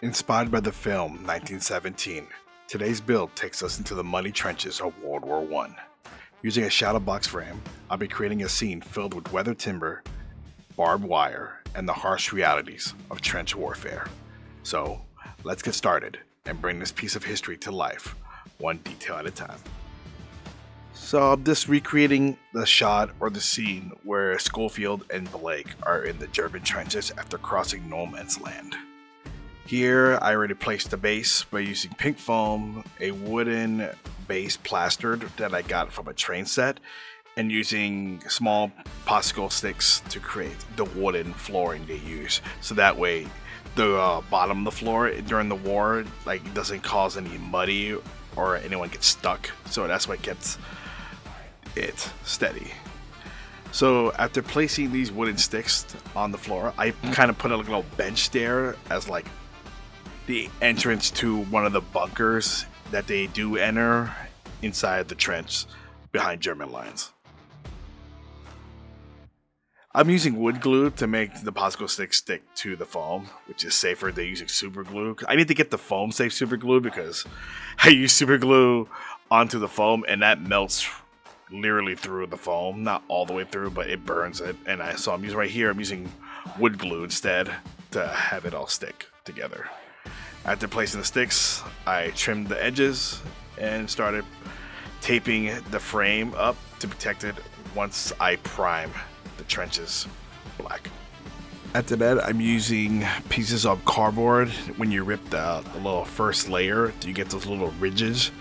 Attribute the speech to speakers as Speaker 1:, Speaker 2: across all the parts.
Speaker 1: Inspired by the film 1917, today's build takes us into the muddy trenches of World War I. Using a shadow box frame, I'll be creating a scene filled with weathered timber, barbed wire, and the harsh realities of trench warfare. So, let's get started and bring this piece of history to life, one detail at a time. So I'm just recreating the shot or the scene where Schofield and Blake are in the German trenches after crossing no man's land. Here, I already placed the base by using pink foam, a wooden base plastered that I got from a train set, and using small popsicle sticks to create the wooden flooring they use. So that way, the bottom of the floor during the war, it doesn't cause any muddy or anyone gets stuck. So that's what gets it steady. So after placing these wooden sticks on the floor, I kind of put a little bench there as the entrance to one of the bunkers that they do enter inside the trench behind German lines. I'm using wood glue to make the popsicle sticks stick to the foam, which is safer than using super glue. I need to get the foam safe super glue because I use super glue onto the foam and that melts literally through the foam, not all the way through, but it burns it. And so I'm using wood glue instead to have it all stick together. After placing the sticks, I trimmed the edges and started taping the frame up to protect it once I prime the trenches black. After that, I'm using pieces of cardboard. When you rip the little first layer, you get those little ridges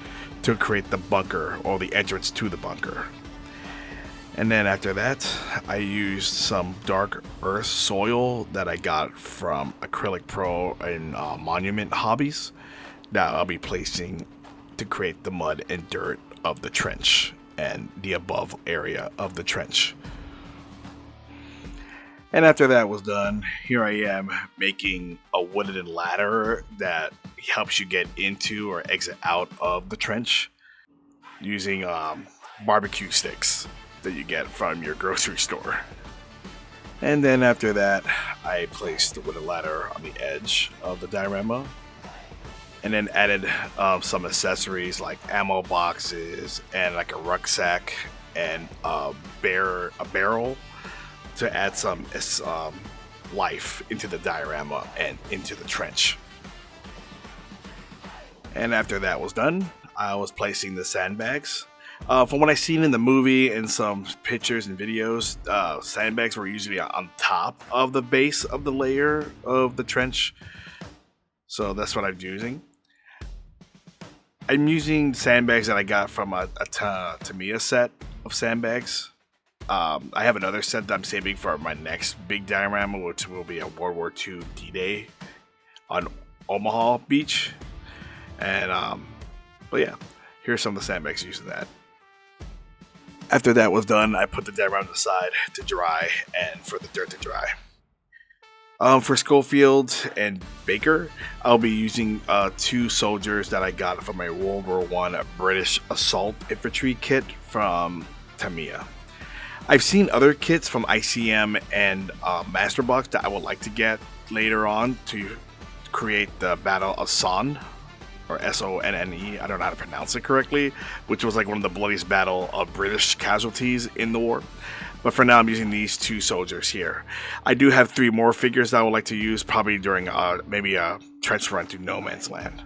Speaker 1: to create the bunker or the entrance to the bunker. And then after that, I used some dark earth soil that I got from Acrylic Pro and Monument Hobbies that I'll be placing to create the mud and dirt of the trench and the above area of the trench. And after that was done, here I am making a wooden ladder that helps you get into or exit out of the trench using barbecue sticks that you get from your grocery store. And then after that, I placed the wooden ladder on the edge of the diorama and then added some accessories like ammo boxes and a rucksack and a barrel to add some life into the diorama and into the trench. And after that was done, I was placing the sandbags. From what I've seen in the movie and some pictures and videos, sandbags were usually on top of the base of the layer of the trench. So that's what I'm using. I'm using sandbags that I got from a Tamiya set of sandbags. I have another set that I'm saving for my next big diorama, which will be a World War II D-Day on Omaha Beach. And, but yeah, here's some of the sandbags using that. After that was done, I put the diorama aside to dry and for the dirt to dry. For Schofield and Baker, I'll be using two soldiers that I got from a World War I British assault infantry kit from Tamiya. I've seen other kits from ICM and Masterbox that I would like to get later on to create the Battle of Somme, or Sonne, I don't know how to pronounce it correctly, which was one of the bloodiest battle of British casualties in the war. But for now, I'm using these two soldiers here. I do have 3 more figures that I would like to use, probably during maybe a trench run through no man's land.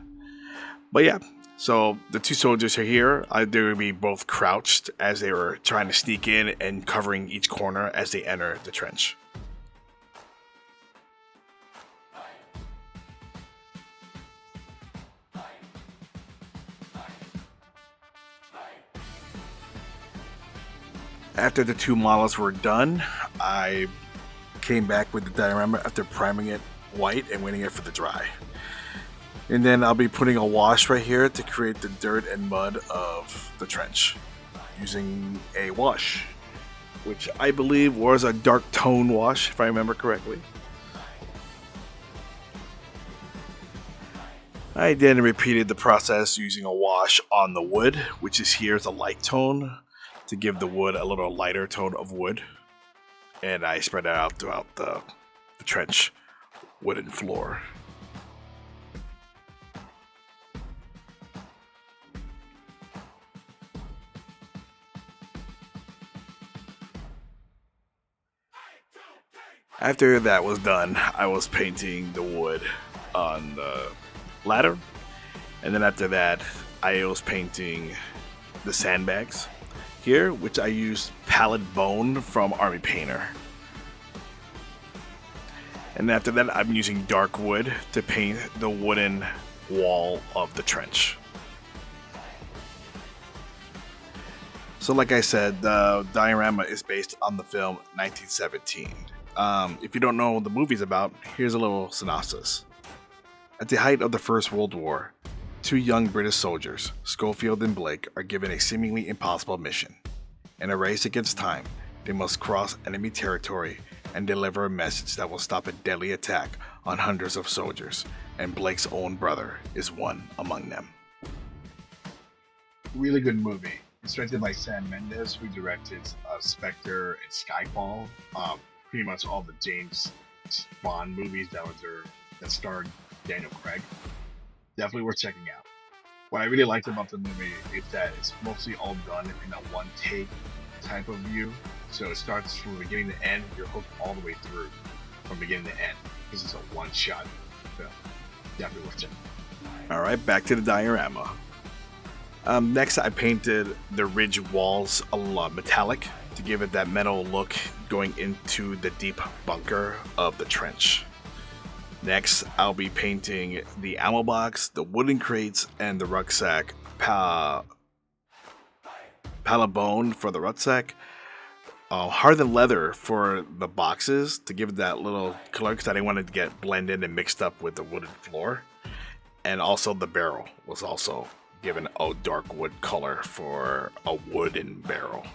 Speaker 1: But yeah, so the 2 soldiers are here. They would be both crouched as they were trying to sneak in and covering each corner as they enter the trench. After the 2 models were done, I came back with the diorama after priming it white and waiting it for the dry. And then I'll be putting a wash right here to create the dirt and mud of the trench using a wash, which I believe was a dark tone wash, if I remember correctly. I then repeated the process using a wash on the wood, which is here as a light tone, to give the wood a little lighter tone of wood. And I spread it out throughout the trench wooden floor. After that was done, I was painting the wood on the ladder, and then after that, I was painting the sandbags here, which I used pallet bone from Army Painter. And after that, I'm using dark wood to paint the wooden wall of the trench. So like I said, the diorama is based on the film 1917. If you don't know what the movie's about, here's a little synopsis. At the height of the First World War, two young British soldiers, Schofield and Blake, are given a seemingly impossible mission. In a race against time, they must cross enemy territory and deliver a message that will stop a deadly attack on hundreds of soldiers, and Blake's own brother is one among them.
Speaker 2: Really good movie. It's directed by Sam Mendes, who directed Spectre and Skyfall. Pretty much all the James Bond movies that starred Daniel Craig. Definitely worth checking out. What I really liked about the movie is that it's mostly all done in a one take type of view. So it starts from beginning to end. You're hooked all the way through from beginning to end. This is a one shot film. Definitely worth checking out.
Speaker 1: Alright, back to the diorama. Next, I painted the ridge walls a lot metallic to give it that metal look going into the deep bunker of the trench. Next, I'll be painting the ammo box, the wooden crates, and the rucksack pallet bone for the rucksack. Hardened leather for the boxes to give it that little color because I didn't want it to get blended and mixed up with the wooden floor. And also the barrel was also given a dark wood color for a wooden barrel.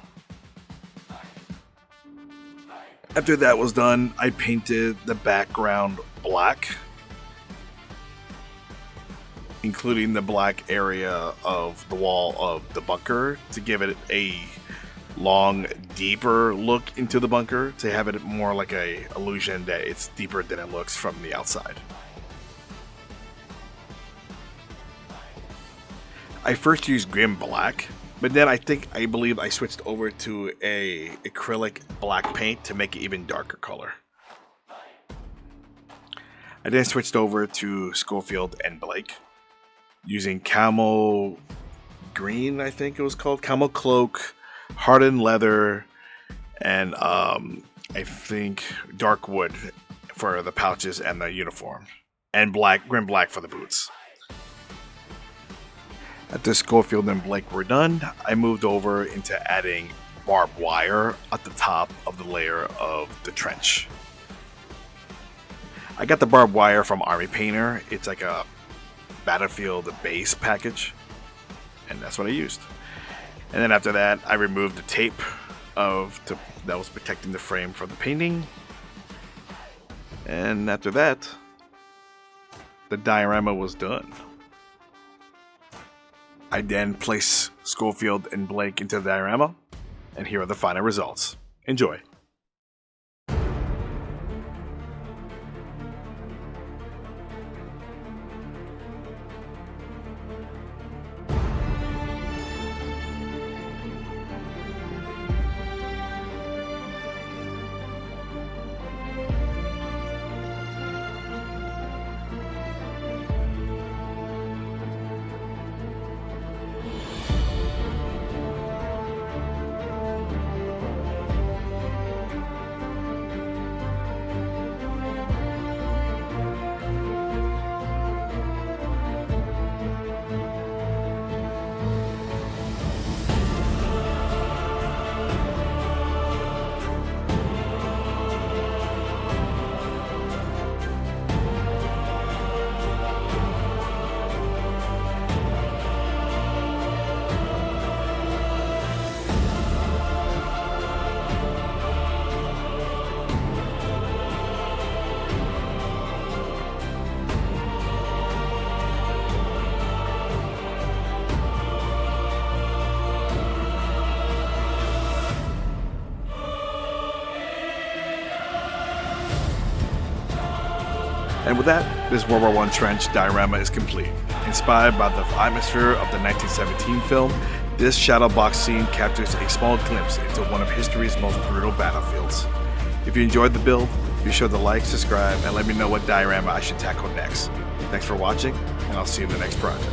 Speaker 1: After that was done, I painted the background black, including the black area of the wall of the bunker to give it a long, deeper look into the bunker, to have it more like a illusion that it's deeper than it looks from the outside. I first used grim black, but then I believe I switched over to a acrylic black paint to make it even darker color. I then switched over to Schofield and Blake using camo green, I think it was called, camo cloak, hardened leather, and I think dark wood for the pouches and the uniform, and grim black for the boots. After Schofield and Blake were done, I moved over into adding barbed wire at the top of the layer of the trench. I got the barbed wire from Army Painter. It's like a Battlefield base package, and that's what I used. And then after that, I removed the tape that was protecting the frame from the painting. And after that, the diorama was done. I then placed Schofield and Blake into the diorama, and here are the final results. Enjoy. And with that, this World War I trench diorama is complete. Inspired by the atmosphere of the 1917 film, this shadow box scene captures a small glimpse into one of history's most brutal battlefields. If you enjoyed the build, Be sure to like, subscribe, and let me know what diorama I should tackle next. Thanks for watching, and I'll see you in the next project.